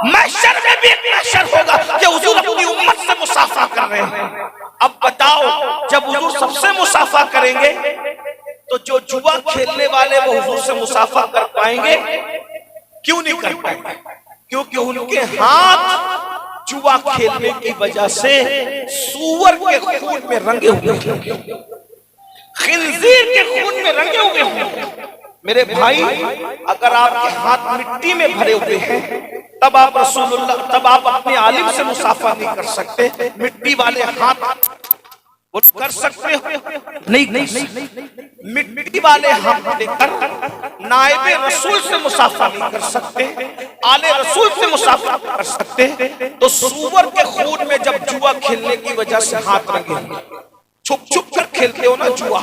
محشر میں بھی ایک محشر ہوگا کہ حضور اپنی امت سے مصافحہ کر رہے ہیں۔ اب بتاؤ جب حضور سب سے مصافحہ کریں گے تو جو جوا کھیلنے والے وہ حضور سے مصافحہ کر پائیں گے؟ کیوں نہیں کر پائیں گے؟ کیونکہ ان کے ہاتھ جوا کھیلنے کی وجہ سے سور کے خون میں رنگے ہوئے ہیں، خنزیر کے خون میں رنگے ہوئے ہیں۔ میرے بھائی اگر آپ کے ہاتھ مٹی میں بھرے ہوئے ہیں تب آپ اپنے عالم سے مصافحہ نہیں کر سکتے۔ مٹی والے ہاتھ وہ کر سکتے ہو نہیں، مٹی والے ہاتھ لے کر نائب رسول سے مصافحہ نہیں کر سکتے، آل رسول سے مصافحہ نہیں کر سکتے۔ تو سور کے خون میں جب جوا کھیلنے کی وجہ سے ہاتھ رنگے ہوئے، چھپ چھپ کر کھیلتے ہو نا جوا،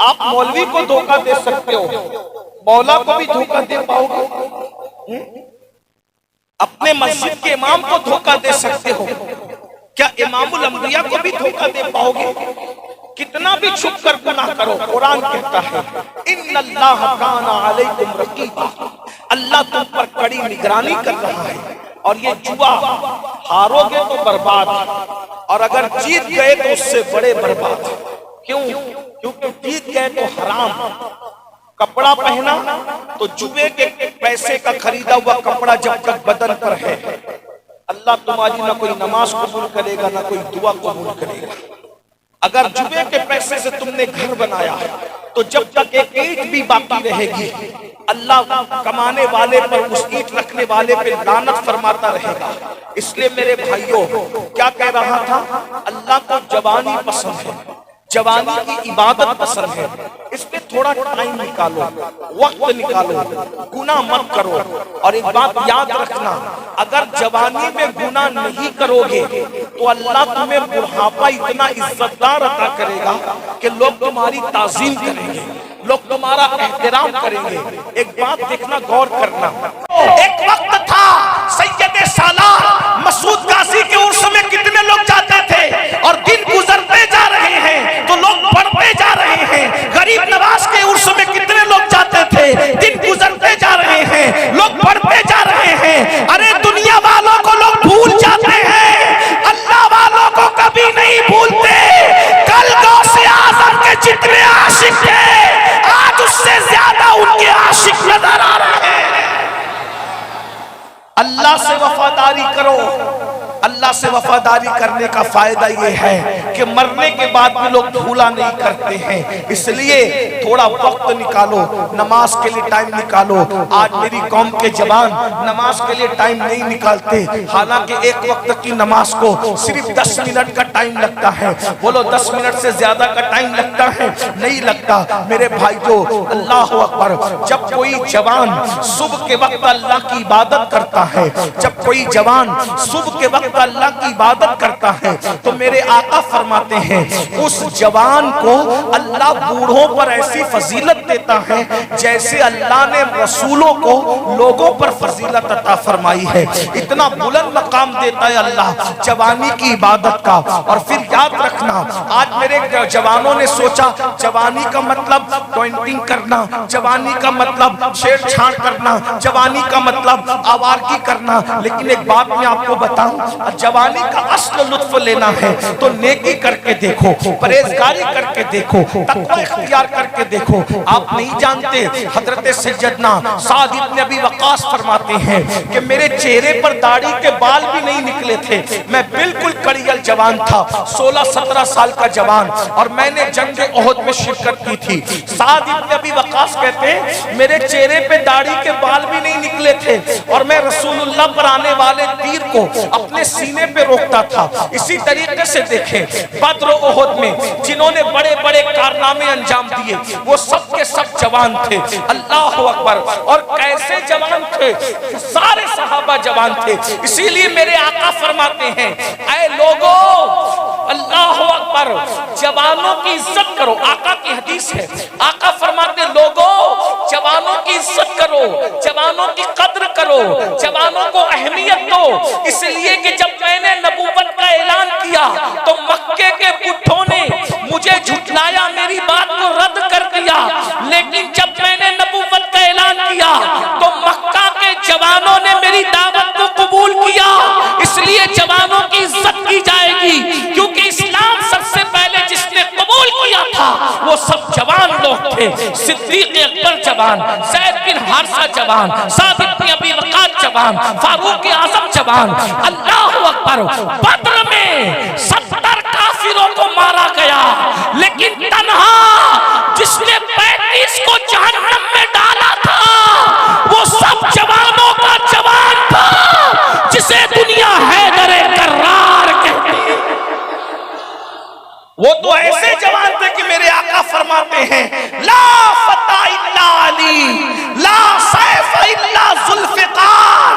آپ مولوی کو دھوکہ دے سکتے ہو، مولا کو بھی دھوکہ دے پاؤ گے، اپنے مسجد کے امام کو دھوکہ دے سکتے ہو، کیا امام الانبیاء کو بھی دھوکہ دے پاؤ گے؟ کتنا بھی چھپ کر گناہ کرو، قرآن کہتا ہے ان اللہ کان علیکم رقیبا، اللہ تم پر کڑی نگرانی کر رہا ہے۔ اور یہ جوا ہارو گے تو برباد، اور اگر جیت گئے تو اس سے بڑے برباد۔ کیوں؟ کیونکہ جیت گئے تو حرام، کپڑا پہنا تو جوے کے پیسے کا خریدا ہوا کپڑا جب تک بدن پر ہے اللہ تمہاری نہ کوئی نماز قبول کرے گا نہ کوئی دعا قبول کرے گا۔ اگر جوے کے پیسے سے تم نے گھر بنایا تو جب تک ایک اینٹ بھی باقی رہے گی اللہ کمانے والے پر، اس اینٹ رکھنے والے پہ لعنت فرماتا رہے گا۔ اس لیے میرے بھائیوں کیا کہہ رہا تھا، اللہ کو جوانی پسند ہے، جوانی کی عبادت پسند ہے، اس پہ تھوڑا ٹائم نکالو، وقت نکالو، گناہ مت کرو۔ اور ایک بات یاد رکھنا، اگر جوانی میں گناہ نہیں کرو گے تو اللہ تمہیں بڑھاپا اتنا عزت دار عطا کرے گا کہ لوگ تمہاری تعظیم کریں گے، لوگ تمہارا احترام کریں گے۔ ایک بات دیکھنا، غور کرنا، ایک وقت تھا سید سالار مسعود غازی کے عرس میں کتنے لوگ جاتے تھے، اور دن گزرتے جا رہے ہیں تو لوگ بڑھتے جا رہے ہیں۔ غریب نواز کے عرس میں کتنے لوگ جاتے تھے، دن گزرتے جا رہے ہیں، لوگ بڑھتے جا رہے ہیں۔ ارے دنیا والوں کو لوگ بھول جاتے ہیں، اللہ والوں کو کبھی نہیں بھولتے۔ کل غوث اعظم کے جتنے عاشق تھے آج اس سے زیادہ ان کے عاشق نظر آ رہے ہیں۔ اللہ سے وفاداری کرو۔ اللہ سے وفاداری کرنے کا فائدہ یہ ہے کہ مرنے کے بعد بھی لوگ بھولا نہیں کرتے ہیں۔ اس لیے تھوڑا وقت نکالو، نماز کے لیے ٹائم نکالو۔ آج میری قوم کے جوان نماز کے لیے ٹائم نہیں نکالتے، حالانکہ ایک وقت کی نماز کو صرف 10 منٹ کا ٹائم لگتا ہے۔ بولو 10 منٹ سے زیادہ کا ٹائم لگتا ہے؟ نہیں لگتا۔ میرے بھائیو اللہ اکبر، جب کوئی جوان صبح کے وقت اللہ کی عبادت کرتا ہے، جب کوئی جوان صبح کے وقت اللہ کی عبادت کرتا ہے تو میرے آقا فرماتے ہیں اس جوان کو اللہ بوڑھوں پر ایسی فضیلت دیتا ہے جیسے اللہ نے رسولوں کو لوگوں پر فضیلت عطا فرمائی ہے۔ اتنا بلند مقام دیتا ہے اللہ جوانی کی عبادت کا۔ اور پھر یاد رکھنا، آج میرے جوانوں نے سوچا جوانی کا مطلب ٹوئنٹنگ کرنا، جوانی کا مطلب چھیڑ چھاڑ کرنا، جوانی کا مطلب آوارگی کرنا۔ لیکن ایک بات میں آپ کو بتاؤں، جوانی کا اصل لطف لینا ہے تو نیکی کر کے دیکھو، پرہیزگاری کر کے دیکھو، تقوی اختیار کر کے دیکھو۔ آپ نہیں جانتے حضرت سیدنا سعد بن ابی وقاص فرماتے ہیں کہ میرے چہرے پر داڑھی کے بال بھی نہیں نکلے تھے، میں بالکل کڑیل جوان تھا، 16-17 سال کا جوان، اور میں نے جنگ احد میں شرکت کی تھی۔ سعد بن ابی وقاص کہتے ہیں میرے چہرے پہ داڑھی کے بال بھی نہیں نکلے تھے، اور میں رسول اللہ پر آنے والے تیر کو اپنے سینے پہ روکتا تھا۔ اسی طریقے سے دیکھیں بدر و احد میں جنہوں نے بڑے بڑے کارنامے انجام دیے وہ سب کے سب جوان تھے۔ اللہ اکبر! اور کیسے جوان تھے؟ سارے صحابہ جوان تھے۔ اسی لیے میرے آقا فرماتے ہیں اے لوگو اللہ اکبر، جوانوں کی عزت کرو۔ آقا کی حدیث ہے، آقا فرماتے لوگو جوانوں کی عزت کرو، جوانوں کی قدر کرو، جوانوں کو اہمیت دو۔ اس لیے کہ جب میں نے نبوت کا اعلان کیا تو مکے کے بڈھوں نے مجھے جھٹلایا، میری بات کو رد کر دیا، لیکن جب میں نے نبوت کا اعلان کیا تو مکہ کے جوانوں نے میری دعوت کو لیے جوانوں کی عزت کی جائے گی، کیونکہ اسلام سب سے پہلے جس نے قبول کیا تھا وہ سب جوان لوگ تھے۔ صدیق اکبر جوان، زید بن حارثہ جوان، سعد بن ابی وقاص جوان، فاروق اعظم جوان۔ اللہ اکبر! بدر میں 70 کافروں کو مارا گیا، لیکن تنہا جس نے 35 کو جہنم میں ڈالا تھا وہ سب جوانوں کا جوان تھا، جسے دنیا حیدر کرار کہتی ہے۔ وہ تو ایسے جوان تھے کہ میرے آقا فرماتے ہیں لا فتح الا علی، لا سیف الا ذوالفقار،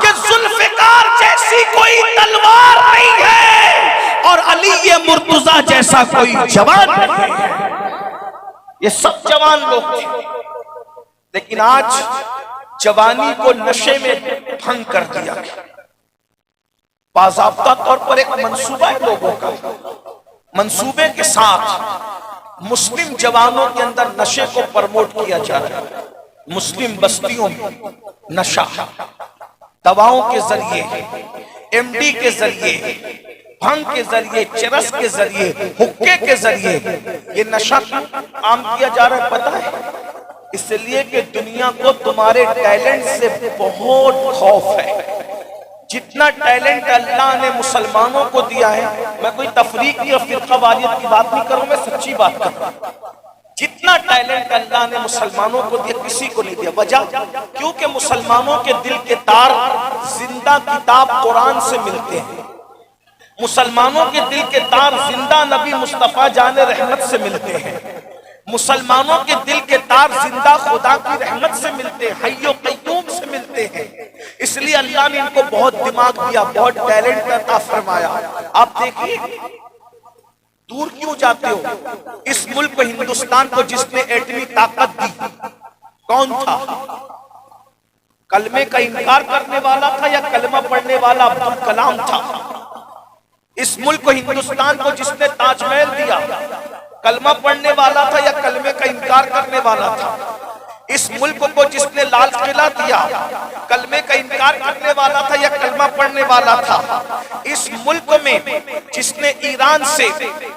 کہ ذوالفقار جیسی کوئی تلوار نہیں ہے اور علی مرتضیٰ جیسا کوئی جوان نہیں ہے۔ یہ سب جوان لوگ تھے، لیکن آج جوانی کو نشے میں بھنگ کر دیا گیا۔ باضابطہ طور پر ایک منصوبہ ہے لوگوں کا، منصوبے کے ساتھ مسلم جوانوں کے اندر نشے کو پرموٹ کیا جا رہا ہے۔ مسلم بستیوں میں نشہ دواؤں کے ذریعے، ایم ڈی کے ذریعے، بھنگ کے ذریعے، چرس کے ذریعے، حکے کے ذریعے یہ نشہ عام کیا جا رہا ہے۔ پتہ ہے اس لیے کہ دنیا کو تمہارے ٹیلنٹ سے بہت خوف ہے۔ جتنا ٹیلنٹ اللہ نے مسلمانوں کو دیا ہے، میں کوئی تفریق یا فرقہ واریت کی بات نہیں کروں، میں سچی بات کر رہا ہوں۔ جتنا ٹیلنٹ اللہ نے مسلمانوں کو دیا کسی کو نہیں دیا۔ وجہ کیونکہ مسلمانوں کے دل کے تار زندہ کتاب قرآن سے ملتے ہیں، مسلمانوں کے دل کے تار زندہ نبی مصطفیٰ جان رحمت سے ملتے ہیں، مسلمانوں کے دل کے تار زندہ خدا کی رحمت سے ملتے ہیں، حی و قیوم سے ملتے ہیں۔ اس لیے اللہ نے ان کو بہت دماغ دیا، بہت ٹیلنٹ عطا فرمایا۔ آپ دیکھیے دور کیوں جاتے ہو، اس ملک کو ہندوستان کو جس نے ایٹمی طاقت دی کون تھا؟ کلمے کا انکار کرنے والا تھا یا کلمہ پڑھنے والا عبدالکلام تھا؟ اس ملک کو ہندوستان کو جس نے تاج محل دیا کلمہ پڑھنے والا تھا یا کلمے کا انکار کرنے والا تھا؟ اس ملک کو جس نے لال قلعہ دیا کلمے کا انکار کرنے والا تھا یا کلمہ پڑھنے والا تھا؟ اس ملک میں جس نے ایران سے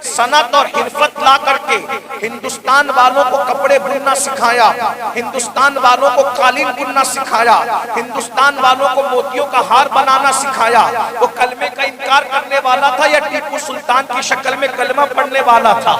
صنعت اور حرفت لا کر کے ہندوستان والوں کو کپڑے بننا سکھایا، ہندوستان والوں کو قالین بننا سکھایا، ہندوستان والوں کو موتیوں کا ہار بنانا سکھایا، وہ کلمے کا انکار کرنے والا تھا یا ٹیپو سلطان کی شکل میں کلمہ پڑھنے والا تھا؟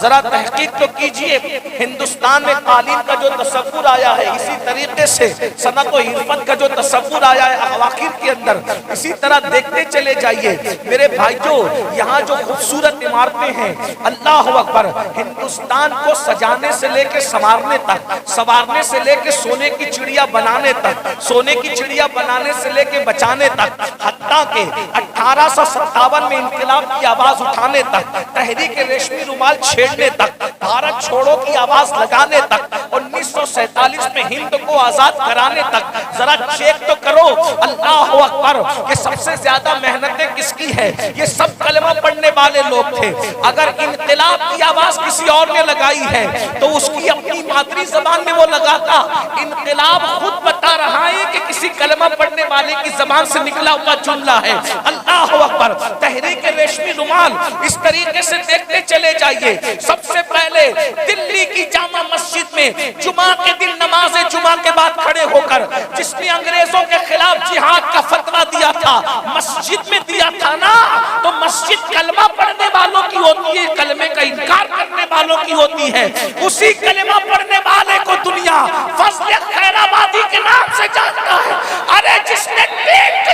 ذرا تحقیق تو کیجئے۔ ہندوستان میں قالین کا جو تصور آیا ہے، اسی طریقے سے صنعت و حرفت کا جو تصور آیا ہے اواخر کے اندر، اسی طرح دیکھتے چلے جائیے میرے بھائیو۔ یہاں جو خوبصورت عمارتیں ہیں، اللہ اکبر، ہندوستان کو سجانے سے لے کے سنوارنے تک، سنوارنے سے لے کے سونے کی چڑیا بنانے تک، سونے کی چڑیا بنانے سے لے کے بچانے تک، حتیٰ کہ 1857 میں انقلاب کی آواز اٹھانے تک، تحریک ریشمی رومال چھیڑنے تک، بھارت چھوڑو کی آواز لگانے تک، 1947 میں ہند کو آزاد کرانے تک، ذرا چیک تو کرو اللہ اکبر کہ سب سے زیادہ محنتیں کس کی ہے؟ یہ سب کلمہ پڑھنے والے لوگ تھے۔ اگر انقلاب کی آواز کسی اور نے لگائی ہے تو اس کی اپنی مادری زبان میں وہ لگاتا۔ انقلاب خود بتا رہا ہے کہ کسی کلمہ پڑھنے والے کی زبان سے نکلا ہوا جملہ ہے۔ اللہ اکبر، تحریک ریشمی رومال اس طریقے سے دیکھتے چلے جائیے۔ سب سے پہلے دلی کی جامع مسجد میں جمعہ کے دن نماز جمعہ کے بعد کھڑے ہو کر جس نے انگریزوں کے خلاف جہاد کا فتویٰ دیا تھا، مسجد میں دیا تھا نا، تو مسجد کلمہ پڑھنے والوں کی ہوتی ہے، کلمے کا انکار کرنے والوں کی ہوتی ہے۔ اسی کلمہ پڑھنے والے کو دنیا فضل خیر آبادی کے نام سے جانتا ہے۔ ارے جس نے ٹینک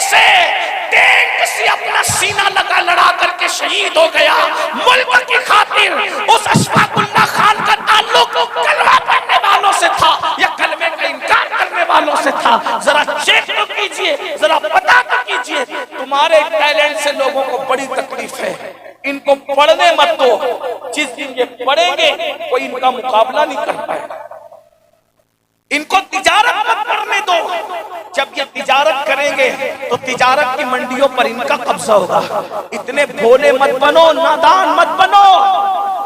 سے اپنا سینہ لڑا کر کے شہید ہو گیا ملک کی خاطر، اس اشفاق اللہ خان کا تعلق کلمہ پڑھنے والوں سے تھا یا کلمے کا انکار کرنے والوں سے تھا؟ ذرا چیک تو کیجئے، ذرا پتا تو کیجئے۔ تمہارے ٹیلنٹ سے لوگوں کو بڑی تکلیف ہے، ان کو پڑھنے مت دو، جس دن یہ پڑھیں گے کوئی ان کا مقابلہ نہیں کر پائے گا۔ ان کو تجارت مت کرنے دو، جب یہ تجارت کریں گے تو تجارت کی منڈیوں پر ان کا قبضہ ہوگا۔ اتنے بھولے مت بنو، نادان مت بنو،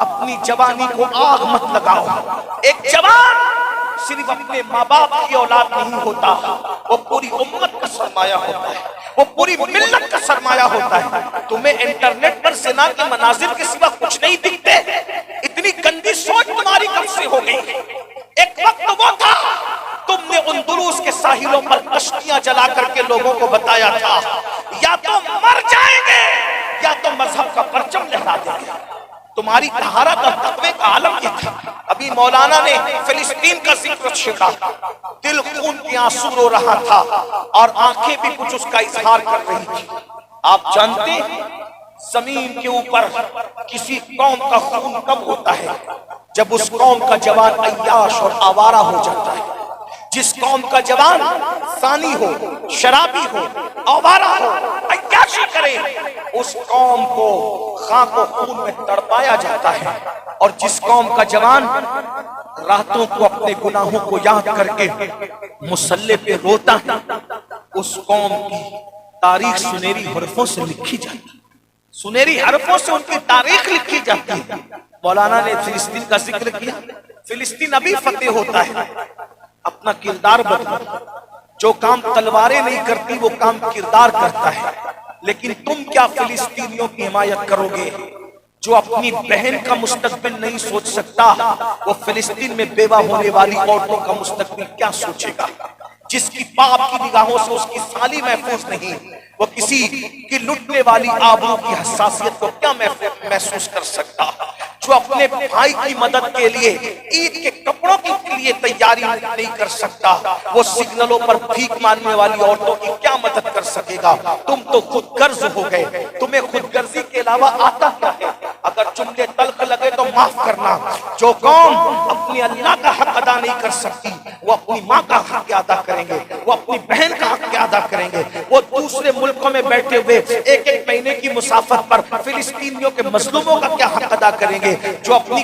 اپنی جوانی کو آگ مت لگاؤ۔ ایک جوان صرف اپنے ماں باپ کی اولاد نہیں ہوتا، وہ پوری امت کا سرمایہ ہوتا ہے۔ وہ پوری ملت کا سرمایہ ہوتا ہے. تمہیں انٹرنیٹ پر زنا کے مناظر کے سوا کچھ نہیں دکھتے؟ اتنی گندی سوچ تمہاری کب سے ہو گئی؟ ایک وقت وہ تھا تم نے اندلس کے ساحلوں پر کشتیاں جلا کر کے لوگوں کو بتایا تھا یا تو مر جائیں گے یا تو مذہب کا پرچم لہرا دیں گے. تمہاری طہارت اور تقوی کا عالم یہ تھا. ابھی مولانا نے فلسطین کا ذکر چھیڑا، دل خون کے آنسو رو رہا تھا اور آنکھیں بھی کچھ اس کا اظہار کر رہی تھی. آپ جانتے ہیں زمین کے اوپر کسی قوم کا خون کب ہوتا ہے؟ جب اس قوم کا جوان عیاش اور آوارہ ہو جاتا ہے. جس قوم کا جوان زانی ہو، شرابی ہو، آوارہ ہو، عیاشی کرے، اس قوم کو خاک و خون میں تڑپایا جاتا ہے. اور جس قوم کا جوان راتوں کو اپنے گناہوں کو یاد کر کے مصلی پہ روتا ہے، اس قوم کی تاریخ سنہری حرفوں سے لکھی جاتی ہے. سنہری حرفوں سے ان کی تاریخ لکھی جاتی ہے. مولانا نے فلسطین کا ذکر کیا. فلسطین ابھی فتح ہوتا ہے. اپنا کردار بدلو. جو کام تلواریں نہیں کرتی وہ کام کردار کرتا ہے. لیکن تم کیا فلسطینیوں کی حمایت کرو گے؟ جو اپنی بہن کا مستقبل نہیں سوچ سکتا وہ فلسطین میں بیوہ ہونے والی عورتوں کا مستقبل کیا سوچے گا؟ جس کی باپ کی نگاہوں سے اس کی سالی محفوظ نہیں، وہ کسی کی لٹنے والی آبرو کی حساسیت کو کیا محسوس کر سکتا؟ جو اپنے بھائی کی مدد کے لیے عید کے کپڑوں کے لیے تیاری نہیں کر سکتا وہ سگنلوں پر بھیک مانگنے والی عورتوں کی کیا مدد کر سکے گا؟ تم تو خود غرض ہو گئے. تمہیں خود غرضی کے علاوہ آتا کیا ہے؟ اگر جملے تلخ لگے تو معاف کرنا. جو قوم اپنی اللہ کا حق ادا نہیں کر سکتی وہ اپنی ماں کا حق ادا کریں گے، وہ اپنی بہن کا حق ادا کریں گے. وہ دوسرے ملکوں میں بیٹھے ہوئے ایک ایک مہینے کی مسافت پر فلسطینیوں کے مظلوموں کا کیا حق ادا کریں گے؟ جو اپنی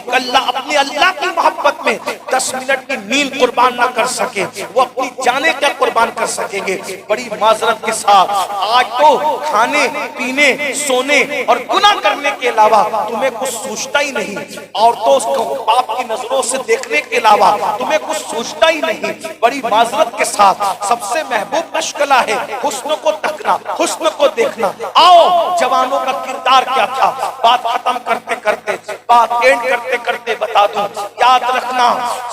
اللہ کی محبت میں 10 منٹ کی نیند قربان نہ کر سکے وہ اپنی جانیں کیا قربان کر سکیں گے؟ بڑی معذرت کے ساتھ آج تو کھانے پینے سونے اور گناہ کرنے کے علاوہ تمہیں کچھ سوچتا ہی نہیں. عورتوں کو باپ کی نظروں سے دیکھنے کے علاوہ تمہیں کچھ سوچتا ہی نہیں. بڑی معذرت کے ساتھ سب سے محبوب مشغلہ ہے حسن کو تکنا، حسن کو دیکھنا. آؤ جوانوں کا کردار کیا تھا بات ختم کرتے کرتے، بات اینڈ کرتے کرتے بتا دوں. یاد رکھنا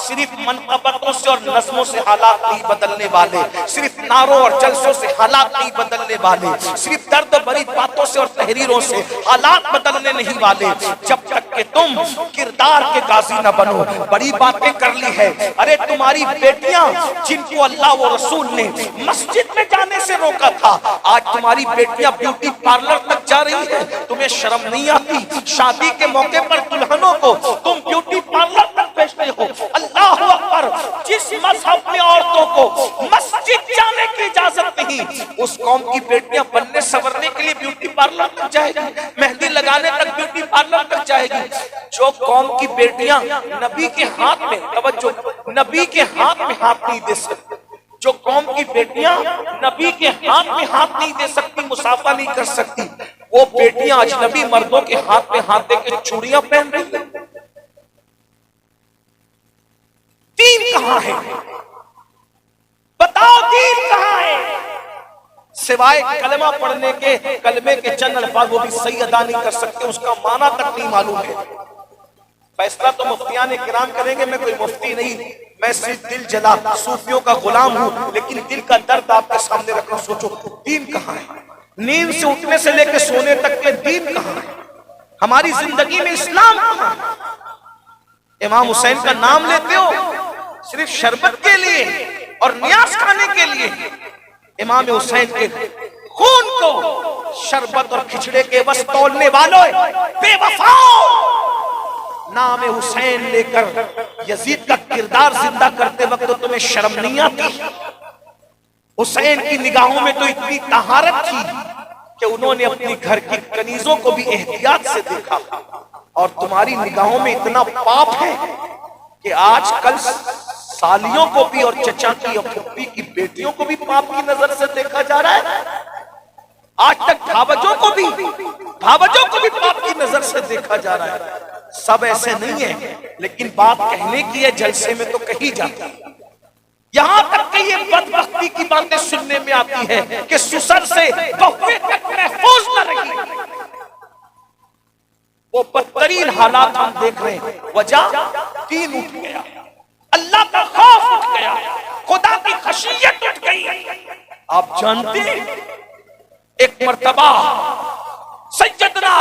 صرف منقبتوں سے اور نظموں سے حالات نہیں بدلنے والے، صرف نعروں اور جلسوں سے حالات نہیں بدلنے والے، صرف درد بھری باتوں سے اور تحریروں سے حالات بدلنے نہیں والے. جب تک کہ تم کردار کے غازی نہ بنو. بڑی باتیں کر لی ہے. ارے تمہاری بیٹیاں جن کو اللہ و رسول نے مسجد میں جانے سے روکا تھا آج تمہاری بیٹیاں بیوٹی پارلر تک جا رہی ہیں. تمہیں شرم نہیں آتی؟ شادی کے موقع پر دلہنوں کو تم بیوٹی پارلر تک بھیجتے ہو. اللہ اکبر. جس مذہب میں عورتوں کو مسجد جانے کی اجازت نہیں اس قوم کی بیٹیاں بننے سنورنے کے لیے بیوٹی پارلر تک جائے گی، مہندی لگانے تک بیوٹی پارلر تک جائے گی. جو قوم کی بیٹیاں نبی کے ہاتھ میں توجہ نبی کے ہاتھ میں ہاتھ نہیں دے سکتی، جو قوم کی بیٹیاں نبی کے ہاتھ میں ہاتھ نہیں دے سکتی، مصافحہ نہیں کر سکتی، وہ بیٹیاں اجنبی مردوں کے ہاتھ میں ہاتھ دے کے چوڑیاں پہن رہی ہیں. دین کہاں ہے؟ بتاؤ دین کہاں ہے؟ سوائے کلمہ پڑھنے کے کلمے کے چند الفاظ وہ بھی صحیح ادا نہیں کر سکتے، اس کا معنی تک نہیں معلوم ہے. فیصلہ تو مفتیان کرام کریں گے. میں کوئی مفتی نہیں، میں صرف دل جلا صوفیوں کا غلام ہوں، لیکن دل کا درد آپ کے سامنے رکھنا. سوچو دین کہاں ہے؟ نیند سے اٹھنے سے لے کے سونے تک کے دین کہاں ہے؟ ہماری زندگی میں اسلام کہاں ہے؟ امام حسین کا نام لیتے ہو صرف شربت کے لیے اور نیاز کھانے کے لیے. امام حسین کے خون کو شربت اور کھچڑے کے بس تولنے والوں بے وفاؤ، نام حسین لے کر یزید کا کردار زندہ کرتے وقت تو تمہیں شرم نہیں آتی؟ حسین کی نگاہوں میں تو اتنی طہارت تھی کہ انہوں نے اپنی گھر کی کنیزوں کو بھی احتیاط سے دیکھا، اور تمہاری نگاہوں میں اتنا پاپ ہے کہ آج کل سالیوں کو بھی اور چچا کی اور پھپھی کی بیٹیوں کو بھی پاپ کی نظر سے دیکھا جا رہا ہے. آج تک بھاوجوں کو بھی پاپ کی نظر سے دیکھا جا رہا ہے. سب ایسے نہیں ہیں، لیکن بات کہنے کی ہے، جلسے میں تو کہی جاتی ہے. یہاں تک کہ یہ بدبختی کی باتیں سننے میں آتی ہے کہ سسر سے بہویں تک محفوظ نہ رہی. وہ بدترین حالات ہم دیکھ رہے ہیں. وجہ دین اٹھ گیا, اللہ کا خوف اٹھ گیا, خدا کی خشیت اٹھ گئی. آپ جانتے ہیں ایک مرتبہ سیدنا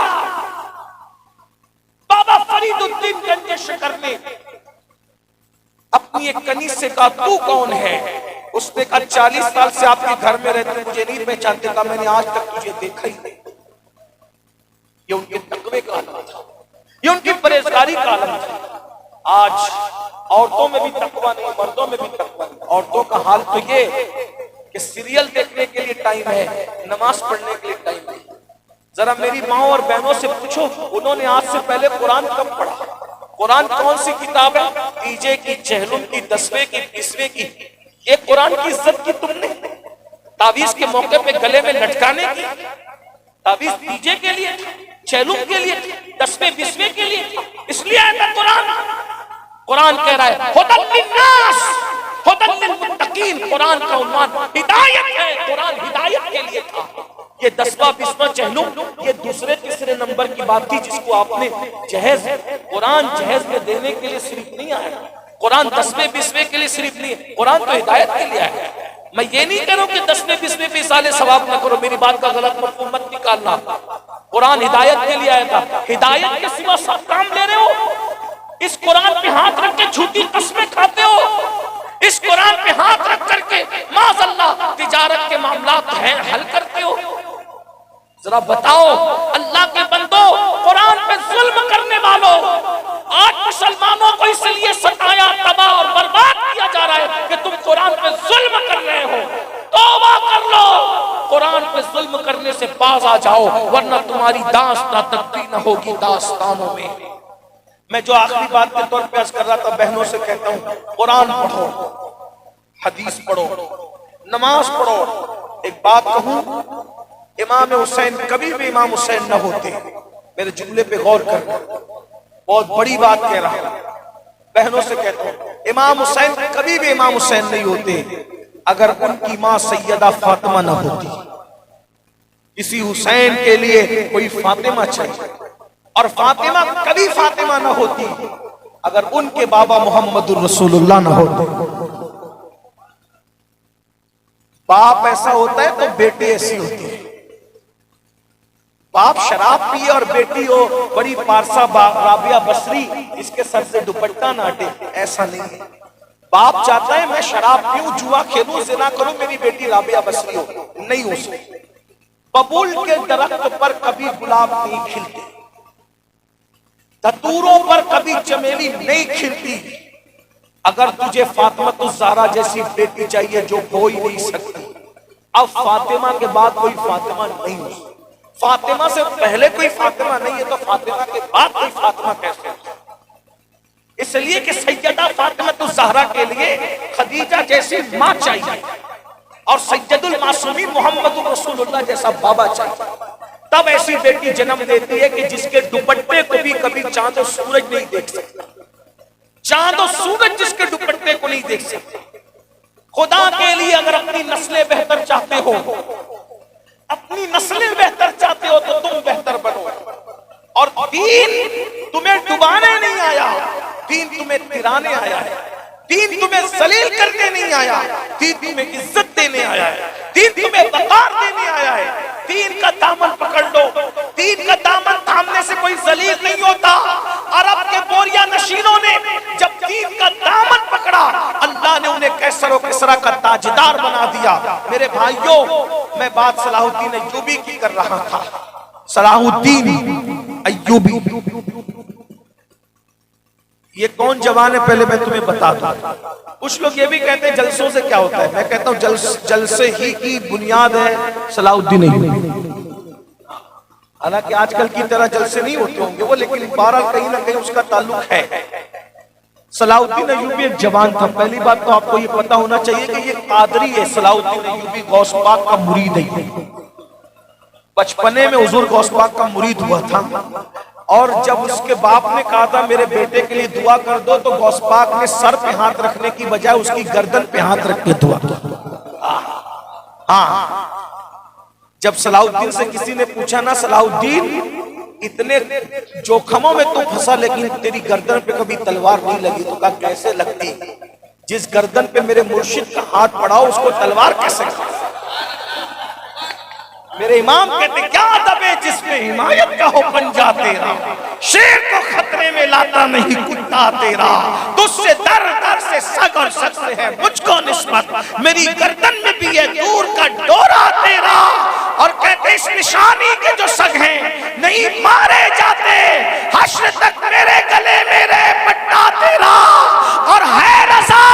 بابا فرید الدین گنج شکر نے اپنی ایک کنیز سے کہا تو کون ہے؟ اس نے کہا 40 سال سے آپ کے گھر میں رہتے مجھے نہیں پہچانتے. کہا میں نے آج تک تجھے دیکھا ہی نہیں. یہ ان کے تقوی کا عالم تھا, یہ ان کی پرہیزگاری کا عالم تھا. آج عورتوں میں بھی تقوی نہیں, مردوں میں بھی تقوی نہیں. عورتوں کا حال تو یہ کہ سیریل دیکھنے کے لیے ٹائم ہے, نماز پڑھنے کے لیے ٹائم نہیں. ذرا میری ماں اور بہنوں سے پوچھو انہوں نے آج سے پہلے قرآن کب پڑھا؟ قرآن کون سی کتاب ہے؟ تیجے کی, چہلم کی, 10ویں کی, 20ویں کی. یہ قرآن کی عزت کی تم نے تعویذ کے موقع پہ گلے میں لٹکانے کی. تعویذ تیجے کے لیے, چہلم کے لیے, 10ویں 20ویں کے لیے, اس لیے آیا تھا قرآن. قرآن کہہ رہا ہے ہدی للناس ہدی للمتقین. قرآن کا عنوان ہدایت ہے, قرآن ہدایت کے لیے تھا. یہ 10واں 20واں چہلم یہ دوسرے تیسرے نمبر کی بات تھی جس کو آپ نے جہیز, قرآن جہیز میں دینے کے لیے صرف نہیں آیا. قرآن 10ویں 20ویں کے لیے صرف نہیں ہے, قرآن تو ہدایت کے لیے آیا. میں یہ نہیں کہہ رہا ہوں کہ 10ویں 20ویں پہ اصالے ثواب نہ کرو, میری بات کا غلط مفہوم مت نکالنا. قرآن ہدایت کے لیے آیا تھا. ہدایت کے سوا سب کام لے رہے ہو, اس قرآن پہ ہاتھ رکھ کے جھوٹی قسمیں کھاتے ہو, اس قرآن پہ ہاتھ رکھ کر کے معاذ اللہ تجارت کے معاملات حل کرتے ہو. ذرا بتاؤ اللہ کے بندو, قرآن پہ ظلم کرنے والوں, آج مسلمانوں کو اس لیے ستایا, تباہ اور برباد کیا جا رہا ہے کہ تم قرآن پہ ظلم کر رہے ہو. توبہ کر لو, قرآن پہ ظلم کرنے سے باز آ جاؤ, ورنہ تمہاری داستان تبدیل نہ ہوگی داستانوں میں. میں جو آخری بات کے طور پہ عرض کر رہا تھا, بہنوں سے کہتا ہوں قرآن پڑھو, حدیث پڑھو, نماز پڑھو. ایک بات کہوں, امام حسین کبھی بھی امام حسین نہ ہوتے. میرے جملے پہ غور کر, بہت بڑی بات کہہ رہا ہوں, بہنوں سے کہتا ہوں امام حسین کبھی بھی امام حسین نہیں ہوتے اگر ان کی ماں سیدہ فاطمہ نہ ہوتی. کسی حسین کے لیے کوئی فاطمہ چاہیے, اور فاطمہ کبھی فاطمہ نہ ہوتی اگر ان کے بابا محمد الرسول اللہ نہ ہوتے. باپ ایسا ہوتا ہے تو بیٹی ایسی ہوتی ہے. باپ شراب پیے اور بیٹی ہو بڑی پارسا رابعہ بصری, اس کے سر سے دوپٹہ نہ ہٹے, ایسا نہیں ہے. باپ چاہتا ہے میں شراب پیوں, جوا کھیلوں, زنا کروں, میری بیٹی رابعہ بصری ہو. نہیں ہو سکتی. ببول کے درخت پر کبھی گلاب نہیں کھلتے, دھتوروں پر کبھی چمیلی نہیں کھلتی. اگر تجھے فاطمہ الزہرا جیسی بیٹی چاہیے جو ہو ہی نہیں سکتی, اب فاطمہ کے بعد کوئی فاطمہ نہیں ہو سکتی. فاطمہ سے پہلے کوئی فاطمہ نہیں ہے تو فاطمہ کے بعد کوئی فاطمہ کیسے ہے؟ اس لیے کہ سیدہ فاطمہ الزہرا کے لیے خدیجہ جیسی ماں چاہیے, اور سید المعصومین محمد رسول اللہ جیسا بابا چاہیے. تب ایسی بیٹی جنم دیتی ہے کہ جس کے دوپٹے کو بھی کبھی چاند و سورج نہیں دیکھ سکتا. چاند و سورج جس کے دوپٹے کو نہیں دیکھ سکتے. خدا کے لیے اگر اپنی نسلیں بہتر چاہتے ہو, اپنی نسلیں بہتر چاہتے ہو تو تم بہتر بنو. اور دین تمہیں ڈبانے نہیں آیا, دین تمہیں ترانے آیا ہے. دین تمہیں ذلیل کرنے نہیں آیا, دین تمہیں عزت دینے آیا ہے. دین تمہیں وقار دینے آیا ہے. دین کا دامن پکڑ لو. دین کا دامن تھامنے سے کوئی ذلیل نہیں ہوتا. عرب کے بوریا نشینوں نے جب دین کا دامن پکڑا, اللہ نے انہیں کیسر و کسرا کا تاجدار بنا دیا. میرے بھائیوں, میں بات صلاح الدین ایوبی کی کر رہا تھا. صلاح الدین ایوبی یہ کون جوان ہے پہلے میں تمہیں بتا دوں. کچھ لوگ یہ بھی کہتے ہیں جلسوں سے کیا ہوتا ہے. میں کہتا ہوں جلسے ہی کی بنیاد ہے صلاح الدین ایوبی. حالانکہ آج کل کی طرح جلسے نہیں ہوتے ہوں گے وہ, لیکن بہرحال کہیں نہ کہیں اس کا تعلق ہے. صلاح الدین ایوبی ایک جوان تھا. پہلی بات تو آپ کو یہ پتا ہونا چاہیے کہ یہ قادری ہے. صلاح الدین ایوبی غوث پاک کا مرید ہے. بچپنے میں حضور غوث پاک کا مرید ہوا تھا, اور جب اس کے باپ نے کہا تھا میرے بیٹے کے لیے دعا کر دو تو غوث پاک نے سر پہ ہاتھ رکھنے کی بجائے اس کی گردن پہ ہاتھ رکھ کے دعا ہاں جب صلاح الدین سے کسی نے پوچھا نا صلاح الدین اتنے جوخموں میں تو پھنسا لیکن تیری گردن پہ کبھی تلوار نہیں لگی، تو کہا کیسے لگتی؟ جس گردن پہ میرے مرشد کا ہاتھ پڑا اس کو تلوار کیسے لگتی؟ میرے امام کہتے کیا ادب ہے جس میں حمایت کا ہو پنجا تیرا، شیر کو خطرے میں لاتا نہیں کتا تیرا، تجھ سے در در سے سگ اور سگ سے ہے مجھ کو نسبت، میری گردن میں بھی ہے دور کا ڈورا تیرا، اور کہتے اس نشانی کے جو سگ ہیں نہیں مارے جاتے، حشر تک میرے گلے میرے پٹا تیرا، اور ہے رضا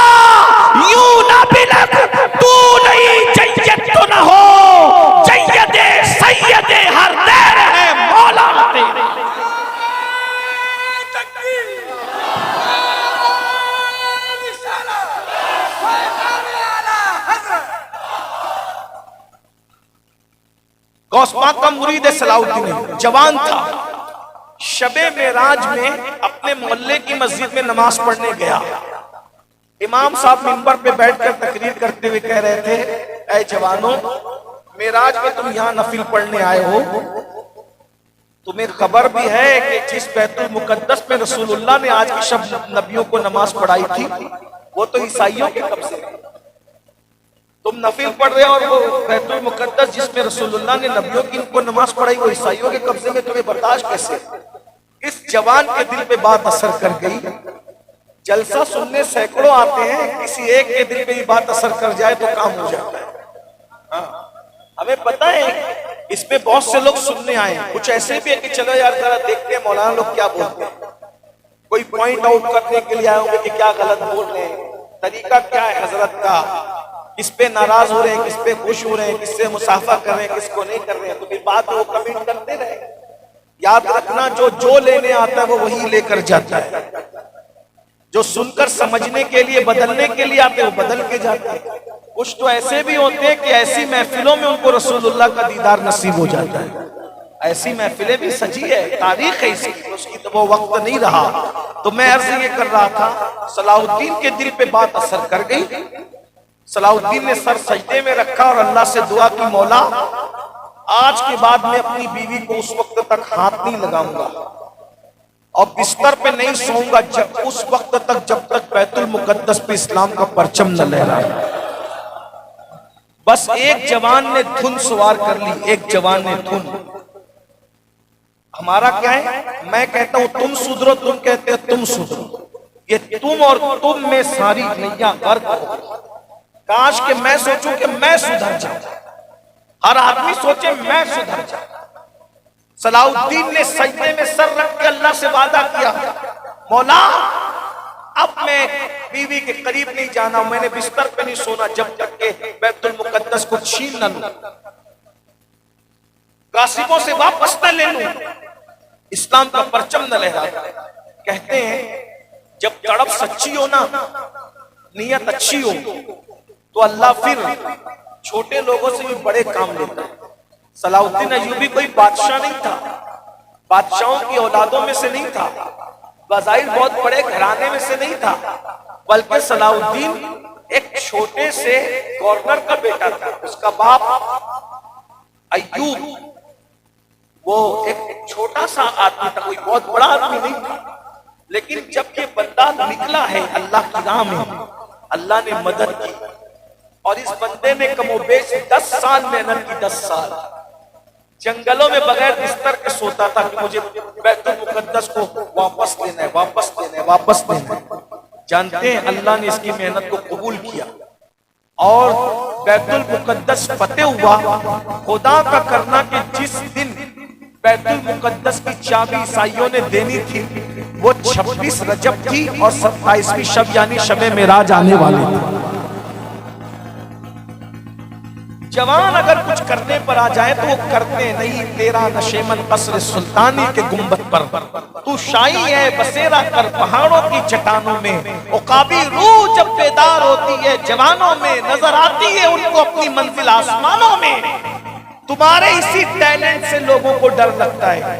یوں نہ بلک تو نہیں جید تو نہ ہو، جید سید ہر دیر ہے مولا تیرا۔ غوث پاک کا مرید ہے صلاح الدین، جوان تھا، شب معراج میں اپنے محلے کی مسجد میں نماز پڑھنے گیا، امام صاحب منبر پہ بیٹھ کر تقریر کرتے ہوئے کہہ رہے تھے اے جوانوں معراج میں تم یہاں نفل پڑھنے آئے ہو، تمہیں خبر بھی ہے کہ جس بیت المقدس میں رسول اللہ نے آج کی شب نبیوں کو نماز پڑھائی تھی وہ تو عیسائیوں کے قبضے میں، تم نفل پڑھ رہے ہو اور وہ بیت المقدس جس میں رسول اللہ نے نبیوں کی ان کو نماز پڑھائی وہ عیسائیوں کے قبضے میں، تمہیں برداشت کیسے؟ اس جوان کے دل پہ بات اثر کر گئی، جلسہ سننے سینکڑوں آتے ہیں، کسی ایک کے دل پہ یہ بات اثر کر جائے تو کام ہو جاتا ہے۔ ہمیں پتہ ہے اس پہ بہت سے لوگ سننے آئے ہیں، کچھ ایسے بھی ہے کہ چلو یار ذرا دیکھتے ہیں مولانا لوگ کیا بولتے ہیں، کوئی پوائنٹ آؤٹ کرنے کے لیے آئے ہوں گے کہ کیا غلط بول رہے ہیں، طریقہ کیا ہے حضرت کا، کس پہ ناراض ہو رہے ہیں، کس پہ خوش ہو رہے ہیں، کس سے مصافحہ کر رہے ہیں، کس کو نہیں کر رہے ہیں، تو پھر بات وہ کمنٹ کرتے رہے۔ یاد رکھنا جو لینے آتا ہے وہ وہی لے کر جاتا ہے، جو سن کر سمجھنے کے لیے بدلنے کے لیے آتے ہیں وہ بدل کے جاتے ہیں۔ کچھ تو ایسے بھی ہوتے ہیں کہ ایسی محفلوں میں ان کو رسول اللہ کا دیدار نصیب ہو جاتا ہے، ایسی محفلیں بھی سجی ہے، تاریخ ہے اس کی تو وہ وقت نہیں رہا۔ تو میں عرض یہ کر رہا تھا صلاح الدین کے دل پہ بات اثر کر گئی، صلاح الدین نے سر سجدے میں رکھا اور اللہ سے دعا کی مولا آج کے بعد میں اپنی بیوی کو اس وقت تک ہاتھ نہیں لگاؤں گا اور بستر پہ نہیں سوؤں گا جب اس وقت تک جب تک بیت المقدس پہ اسلام کا پرچم نہ لہرائے۔ بس ایک جوان نے دھن سوار کر لی، ایک جوان نے دھن۔ ہمارا کیا ہے؟ میں کہتا ہوں تم سدھرو، تم کہتے ہیں تم سدھرو، یہ تم اور تم میں ساری نیا غرق ہو۔ کاش کہ میں سوچوں کہ میں سدھر جاؤں، ہر آدمی سوچے میں سدھر جاؤں۔ صلاح الدین نے سجدے میں سر رکھ کے اللہ سے وعدہ کیا مولا اب میں بیوی کے قریب نہیں جانا، میں نے بستر پہ نہیں سونا جب تک کہ بیت المقدس کو چھین نہ لوں، غاصبوں سے واپس نہ لے لوں، اسلام کا پرچم نہ لہرا۔ کہتے ہیں جب تڑپ سچی ہو نا، نیت اچھی ہو تو اللہ پھر چھوٹے لوگوں سے بھی بڑے کام لیتا ہے۔ صلاح الدین ایوبی کوئی بادشاہ نہیں تھا، بادشاہوں کی اولادوں میں سے نہیں تھا، بظاہر بہت بڑے گھرانے میں سے نہیں تھا، بلکہ صلاح الدین ایک چھوٹے سے گورنر کا بیٹا تھا۔ اس کا باپ ایوب وہ ایک چھوٹا سا آدمی تھا، کوئی بہت بڑا آدمی نہیں تھا، لیکن جب یہ بندہ نکلا ہے اللہ کی راہ میں اللہ نے مدد کی، اور اس بندے نے کم و بیش 10 سال محنت کی، 10 سال جنگلوں میں بغیر بستر کے سوتا تھا کہ مجھے بیت المقدس کو واپس دینا ہے، واپس دینا ہے، واپس دینا ہے۔ جانتے ہیں اللہ نے اس کی محنت کو قبول کیا اور بیت المقدس فتح ہوا۔ خدا کا کرنا کہ جس دن بیت المقدس کی چابی عیسائیوں نے دینی تھی وہ 26 رجب تھی اور 27ویں شب یعنی شب معراج آنے والے تھے۔ جوان اگر کچھ کرنے پر آ جائے تو وہ کرتے نہیں، تیرا نشیمن قصر سلطانی کے گنبد پر، تو شاہی ہے بسیرا کر پہاڑوں کی چٹانوں میں، عقابی روح جب بیدار ہوتی ہے جوانوں میں، نظر آتی ہے ان کو اپنی منزل آسمانوں میں۔ تمہارے اسی ٹیلنٹ سے لوگوں کو ڈر لگتا ہے،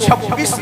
26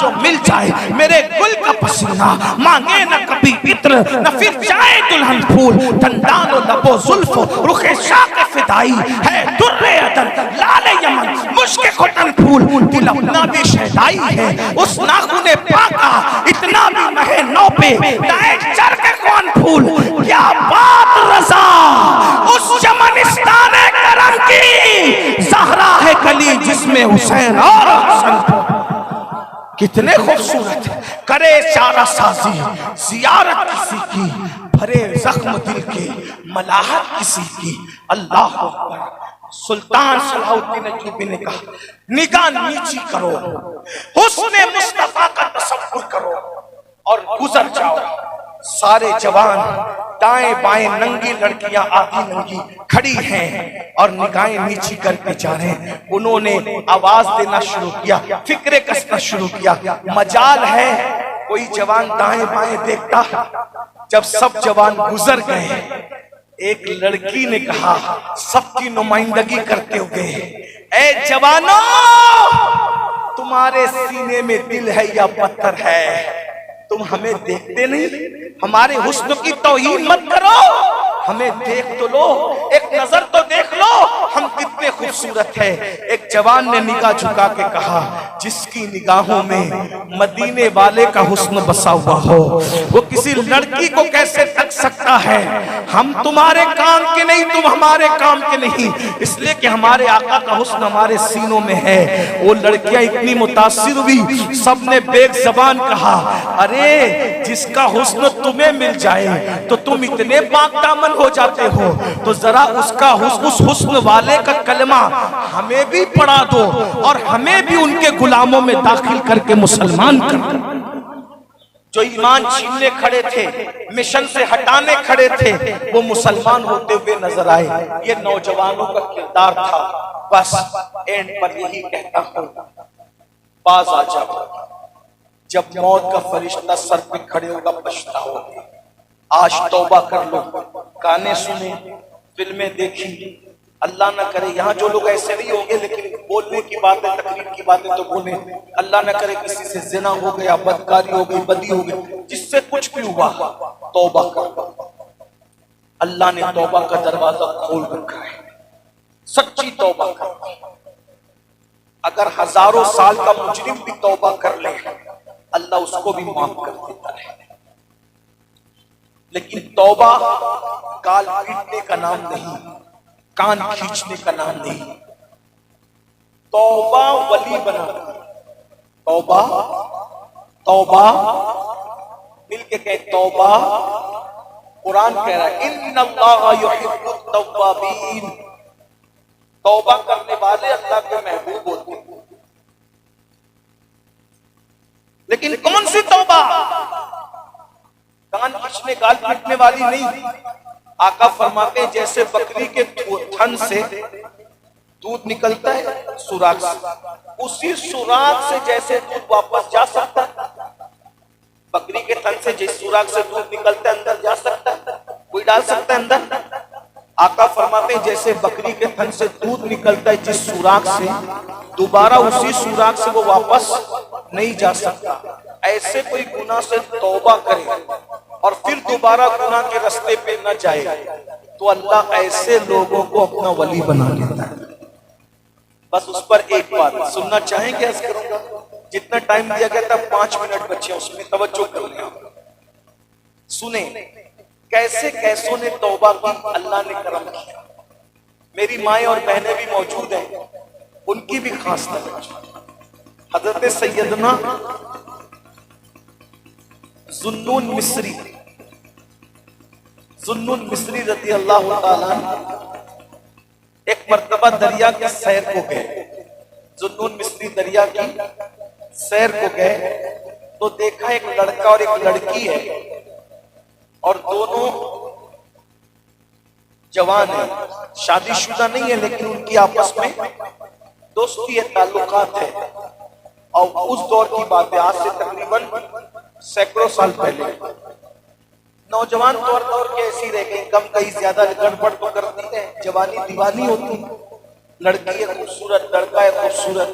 جو مل جائے میرے گل کا پسینہ، مانگے نہ کبھی عطر نہ پھر جائے دلہن پھول، دندان و لب و زلف رخ شاق فدائی ہے در عدن لال یمن مشک ختن پھول، دل اپنا بھی شہدائی ہے اس ناخن پاکا، اتنا بھی مہے نو پہ دائیں چر کے کون پھول، کیا بات رضا اس چمنستان کرم کی، زہرا ہے کلی جس میں حسین اور حسن، کتنے خوبصورت کرے چارہ سازی زیارت کسی کی، بھرے زخم دل کے ملاحت کسی کی، اللہ اکبر۔ سلطان صلاح الدین ایوبی نے کہا نگاہ نیچی کرو، حسن مصطفیٰ کا تصور کرو اور گزر جاؤ، سارے جوان دائیں بائیں ننگی لڑکیاں آدھی ننگی کھڑی ہیں اور نگاہیں نیچی کر کے جا رہے ہیں، انہوں نے آواز دینا شروع کیا، فکرے کسنا شروع کیا، مجال ہے کوئی جوان دائیں بائیں دیکھتا، جب سب جوان گزر گئے ایک لڑکی نے کہا سب کی نمائندگی کرتے ہوئے، اے جوانوں تمہارے سینے میں دل ہے یا پتھر ہے، تم ہمیں دیکھتے نہیں، ہمارے حسن کی توہین مت کرو، ہمیں دیکھ تو لو، ایک نظر تو دیکھ لو ہم کتنے خوبصورت ہیں۔ ایک جوان نے نگاہ جھکا کے کہا جس کی نگاہوں میں مدینے والے کا حسن بسا ہوا ہو وہ کسی لڑکی کو کیسے تک سکتا ہے، ہم تمہارے کام کے نہیں تم ہمارے کام کے نہیں، اس لیے کہ ہمارے آقا کا حسن ہمارے سینوں میں ہے۔ وہ لڑکیاں اتنی متاثر ہوئی، سب نے بیک زبان کہا ارے جس کا حسن تمہیں مل جائے تو تم اتنے پاک دامن ہو جاتے ہو، تو ذرا اس حسن والے کا کلمہ ہمیں بھی پڑھا دو اور ہمیں بھی ان کے غلاموں میں داخل کر کے مسلمان کر دو۔ جو ایمان چھیننے کھڑے تھے، مشن سے ہٹانے کھڑے تھے، وہ مسلمان ہوتے ہوئے نظر آئے۔ یہ نوجوانوں کا کردار تھا۔ بس اینڈ پر یہی کہتا ہوں باز آ جاؤ، جب موت کا فرشتہ سر پہ کھڑے ہوگا پچھتاؤ گے۔ آج توبہ کر لو، گانے سنیں، فلمیں دیکھی، اللہ نہ کرے یہاں جو لوگ ایسے نہیں ہوں گے لیکن بولنے کی باتیں تقریر کی باتیں تو بولیں، اللہ نہ کرے کسی سے زنا ہو گیا، بدکاری ہو گئی، بدی ہو گئی، جس سے کچھ بھی ہوا توبہ کر، اللہ نے توبہ کا دروازہ کھول رکھا ہے، سچی توبہ کر۔ اگر ہزاروں سال کا مجرم بھی توبہ کر لے اللہ اس کو بھی معاف کر دیتا ہے، لیکن توبہ گال پیٹنے کا نام نہیں، کان کھینچنے کا نام نہیں، توبہ ولی بنا، توبہ توبہ مل کے کہے توبہ، قرآن کہہ رہا ہے ان اللہ یحب التوابین، توبہ کرنے والے اللہ کے محبوب ہوتے ہیں۔ لیکن کون سی توبہ؟ کان کھینچنے گال پیٹنے والی نہیں۔ آقا فرماتے ہیں جیسے بکری کے تھن سے دودھ نکلتا ہے سوراخ سے، اسی سوراخ سے جیسے دودھ واپس جا سکتا ہے، بکری کے تھن سے جس سوراخ سے دودھ نکلتا ہے اندر جا سکتا ہے، کوئی ڈال سکتا ہے اندر؟ آقا فرماتے ہیں جیسے بکری کے تھن سے دودھ نکلتا ہے جس سوراخ سے، دوبارہ اسی سوراخ سے وہ واپس نہیں جا سکتا۔ ایسے کوئی گناہ سے توبہ کرے اور پھر دوبارہ گناہ کے رستے پہ نہ جائے تو اللہ ایسے لوگوں کو اپنا ولی بنا لیتا ہے۔ بس اس پر ایک بات سننا چاہیں گے، عرض کروں گا جتنا ٹائم دیا گیا تھا 5 منٹ بچے اس میں توجہ کر لیں، سنیں کیسے کیسوں نے توبہ کی، اللہ نے کرم کیا۔ میری مائیں اور بہنیں بھی موجود ہیں، ان کی بھی خاص توجہ۔ حضرت سیدنا ذوالنون مصری رضی اللہ تعالیٰ ایک مرتبہ دریا کے سیر کو گئے، ذوالنون مصری دریا کی سیر کو گئے تو دیکھا ایک لڑکا اور ایک لڑکی ہے اور دونوں جوان ہیں، شادی شدہ نہیں ہے لیکن ان کی آپس میں دوستی ہے، تعلقات ہے۔ اور اس دور کی بات ہے، آج سے تقریباً سینکڑوں سال پہلے، نوجوان طور کے ایسی رہ گئی، کم کہیں زیادہ گڑبڑ تو کرتی ہے، جوانی دیوانی ہوتی، لڑکی ہے خوبصورت، لڑکا ہے خوبصورت،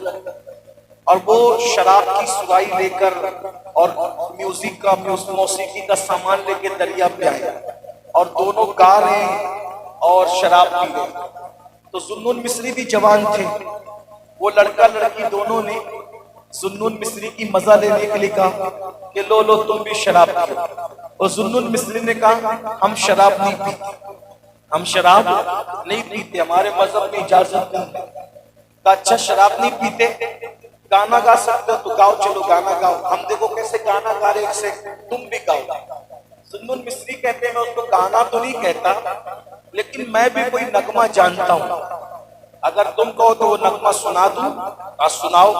اور وہ شراب کی سرائی لے کر اور میوزک کا موسیقی کا سامان لے کے دریا پہ آئے اور دونوں گا رہے ہیں اور شراب پی رہے ہیں۔ تو ذوالنون مصری بھی جوان تھے، وہ لڑکا لڑکی دونوں نے ذوالنون مصری کی مزہ لینے کے لیے کہا کہ لو لو تم بھی شراب پیو، اور ذوالنون مصری نے کہا ہم شراب نہیں پیتے، ہم شراب نہیں پیتے، ہمارے مذہب میں اجازت نہیں ہے۔ کہا اچھا شراب نہیں پیتے، گانا گا سکتے ہو تو گاؤ، چلو گانا گاؤ، ہم دیکھو کیسے گانا گا رہے سے تم بھی گاؤ۔ ذوالنون مصری کہتے ہیں میں اس کو گانا تو نہیں کہتا لیکن میں بھی کوئی نغمہ جانتا ہوں، اگر تم کہو تو وہ نغمہ سنا دوں، سناؤ۔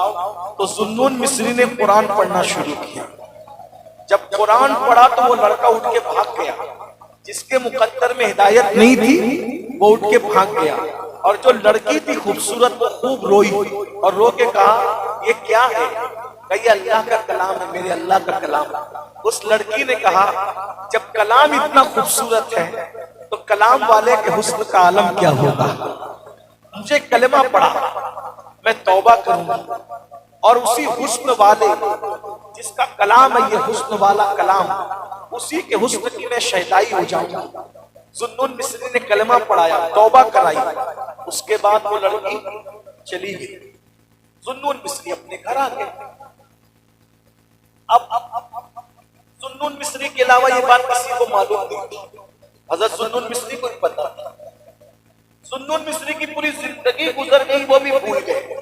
تو ذوالنون مصری نے قرآن پڑھنا شروع کیا۔ جب قرآن پڑھا تو وہ لڑکا اٹھ کے بھاگ گیا، جس کے مقدر میں ہدایت نہیں تھی وہ اٹھ کے بھاگ گیا، اور جو لڑکی تھی خوبصورت وہ خوب روئی اور رو کے کہا یہ کیا ہے؟ کہ یہ اللہ کا کلام ہے، میرے اللہ کا کلام ہے۔ اس لڑکی نے کہا جب کلام اتنا خوبصورت ہے تو کلام والے کے حسن کا عالم کیا ہوگا؟ مجھے کلمہ پڑھا، میں توبہ کروں گا، اور اسی حسن والے جس کا کلام ہے یہ حسن والا کلام، اسی کے حسن کی میں شہدائی ہو جاؤں گا۔ ذوالنون مصری نے کلمہ پڑھایا، توبہ کرائی، اس کے بعد وہ لڑکی چلی گئی۔ ذوالنون مصری اپنے گھر آ گئے۔ اب ذوالنون مصری کے علاوہ یہ بات کسی کو معلوم نہیں تھی، حضرت ذوالنون مصری کو ہی پتا تھا۔ ذوالنون مصری کی پوری زندگی گزر گئی، وہ بھی بھول گئے۔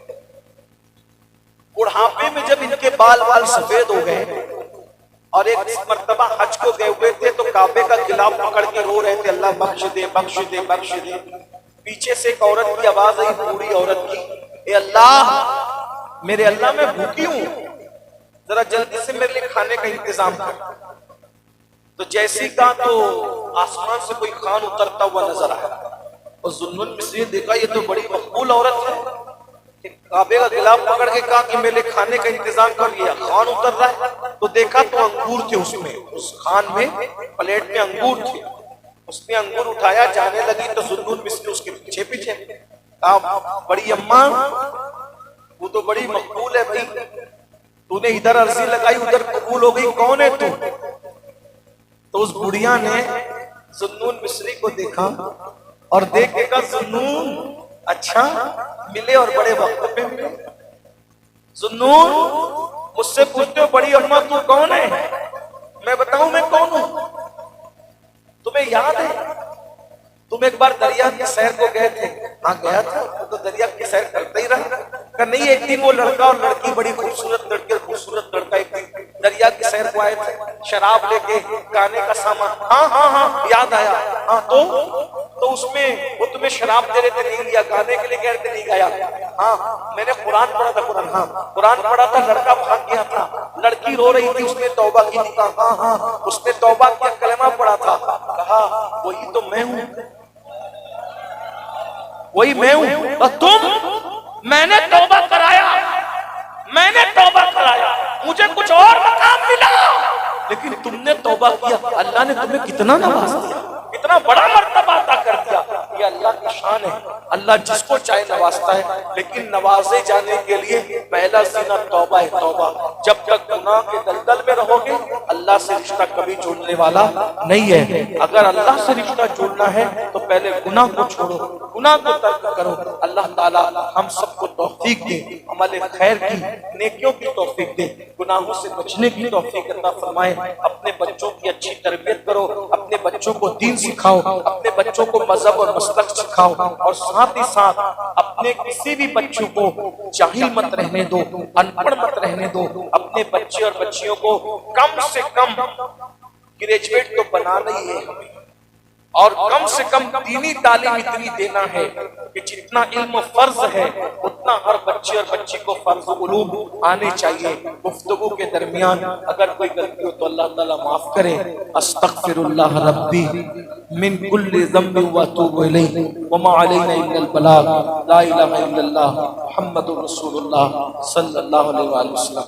بڑھاپے میں جب ان کے بال سفید ہو گئے اور ایک مرتبہ حج کو گئے ہوئے تھے تو کعبے کا غلاف پکڑ کے رو رہے تھے اللہ بخش دے بخش دے بخش دے۔ پیچھے سے ایک عورت کی آواز آئی، بوڑھی عورت کی، اے اللہ میرے اللہ میں بھوکی ہوں، ذرا جلدی سے میرے لیے کھانے کا انتظام کر۔ تو جیسی کہا تو آسمان سے کوئی خان اترتا ہوا نظر آیا، اور ذوالنون مصری نے دیکھا یہ تو بڑی مقبول عورت ہے، کعبے کا غلاف پکڑ کے کہا کہ میرے کھانے کا انتظام کر لیا۔ خان اتر رہا ہے تو دیکھا تو انگور تھے اس میں، اس خان میں پلیٹ میں انگور تھے، اس نے انگور اٹھایا، جانے لگی تو ذوالنون مصری اس کے پیچھے پیچھے کہا بڑی اماں وہ تو بڑی مقبول ہے بھائی، تو نے ادھر عرضی لگائی ادھر قبول ہو گئی، کون ہے تو اس بڑھیا نے ذوالنون مصری کو دیکھا اور دیکھ کے کہا ذوالنون اچھا ملے اور بڑے وقت پہ ملے۔ ذوالنون مجھ سے پوچھتے ہو بڑی اماں تو کون ہے؟ میں بتاؤں میں کون ہوں؟ تمہیں یاد ہے تم ایک بار دریا کی سیر کو گئے تھے؟ ہاں گیا تھا، تو دریا کی سیر کرتا ہی رہا کہ نہیں؟ ایک دن وہ لڑکا اور لڑکی بڑی خوبصورت لڑکی اور خوبصورت لڑکا ایک دن دریا کی سیر کو آئے تھے، شراب لے کے، گانے کا سامان۔ ہاں ہاں ہاں یاد آیا۔ ہاں تو اس میں وہ تمہیں شراب دے رہے تھے نہیں لیا، گانے کے لیے کہہ رہے تھے نہیں گایا۔ ہاں میں نے قرآن پڑھا تھا، قرآن پڑھا تھا، لڑکا بھاگ گیا تھا، لڑکی رو رہی تھی، اس نے توبہ کی تھی۔ ہاں ہاں اس نے توبہ کیا، کلمہ پڑھا تھا، کہا وہی تو میں ہوں، وہی میں ہوں۔ اور تم؟ میں نے توبہ کرایا، میں نے توبہ کرایا، مجھے کچھ اور مقام ملا، لیکن تم نے توبہ کیا، اللہ نے تمہیں کتنا نواز دیا، کتنا بڑا مرتبہ عطا کر دیا۔ یہ اللہ کی شان ہے، اللہ جس کو چاہے نوازتا ہے، لیکن نوازے جانے کے لیے پہلا زینہ توبہ ہے، توبہ۔ جب تک گناہ کے دلدل میں رہو گے اللہ سے رشتہ کبھی جوڑنے والا نہیں ہے۔ اگر اللہ سے رشتہ جوڑنا ہے تو پہلے گناہ کو چھوڑو، گناہ کو ترک کرو۔ اللہ تعالی ہم سب کو توفیق دے، عمل خیر کی، نیکیوں کی توفیق دے، گناہوں سے بچنے کی توفیق عطا فرمائے۔ اپنے بچوں کی اچھی تربیت کرو، اپنے بچوں کو دین سکھاؤ، اپنے بچوں کو مذہب اور مسلک سکھاؤ، اور ساتھ ہی ساتھ اپنے کسی بھی بچوں کو جاہل مت رہنے دو، ان پڑھ مت رہنے دو۔ اپنے بچے اور بچیوں کو کم سے کم گریجویٹ تو بنانا ہی ہے ہمیں، اور کم سے کم دینی تعلیم اتنی دینا ہے کہ جتنا علم فرض ہے اتنا ہر بچے اور بچی کو فرض علوم آنے چاہیے۔ گفتگو کے درمیان اگر کوئی غلطی ہو تو اللہ تعالیٰ معاف کرے۔ استغفر اللہ ربی من کل ذنب واتوب الیہ وما علینا الا البلاغ، لا الہ الا اللہ محمد رسول اللہ صلی اللہ علیہ وآلہ وسلم۔